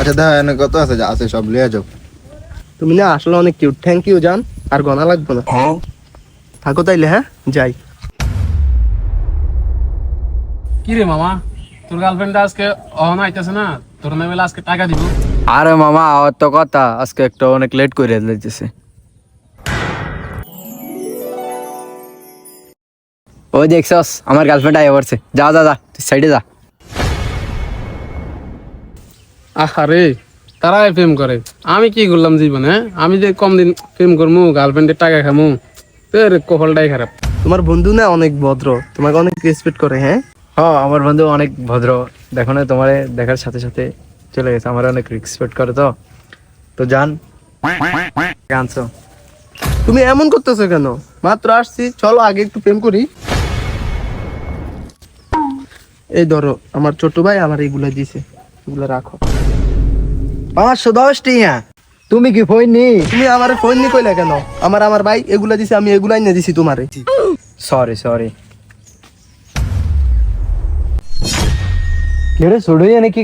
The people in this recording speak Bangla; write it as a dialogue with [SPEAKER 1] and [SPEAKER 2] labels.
[SPEAKER 1] আচ্ছা দেখা এনে কত আছে, যা আছে সব লিয়ে যাও।
[SPEAKER 2] তুমি না আসলে অনেক কিউট, থ্যাংক ইউ জান। আর গনা লাগবে না, থাকো তাইলে। হ্যাঁ যাই।
[SPEAKER 3] কি রে মামা, তোর গার্লফ্রেন্ড আজকে অহনা আইতাছে না, তোর না বেলা আজকে টাকা দিব।
[SPEAKER 4] আরে মামা আমার তো কথা আজকে একটা অনেক লেট করে দিতেছে। ওই দেখছস আমার গার্লফ্রেন্ড আইয়া পড়ছে, যা যা যা তুই সাইডে যা।
[SPEAKER 3] আরে তারাই প্রেম করে, আমি কি করলাম জীবনে? আমি যে কম দিন প্রেম করবো, গার্লফ্রেন্ডের টাকা খামু, তোর কপালটাই খারাপ।
[SPEAKER 2] তোমার বন্ধু না অনেক ভদ্র, তোমাকে অনেক রেসপেক্ট করে। হ্যাঁ
[SPEAKER 4] হ্যাঁ আমার বন্ধু অনেক ভদ্র, দেখো না তোমারে দেখার সাথে সাথে চলে গেছে, আমার অনেক রেসপেক্ট করে। তো তো জান আনছো।
[SPEAKER 2] তুমি এমন করতেছো কেন? মাত্র আসছি, চলো আগে একটু প্রেম করি। এই ধরো আমার ছোট ভাই আমার এগুলা দিছে, এগুলা রাখো।
[SPEAKER 4] 510 টিয়া তুমি কি ফইনি?
[SPEAKER 2] তুমি আমার ফোন নি কইলা কেন? আমার ভাই এগুলা দিছে, আমি এগুলাই না দিছি তোমারে।
[SPEAKER 4] Sorry sorry. কেড়ে ছড়ই এনে কি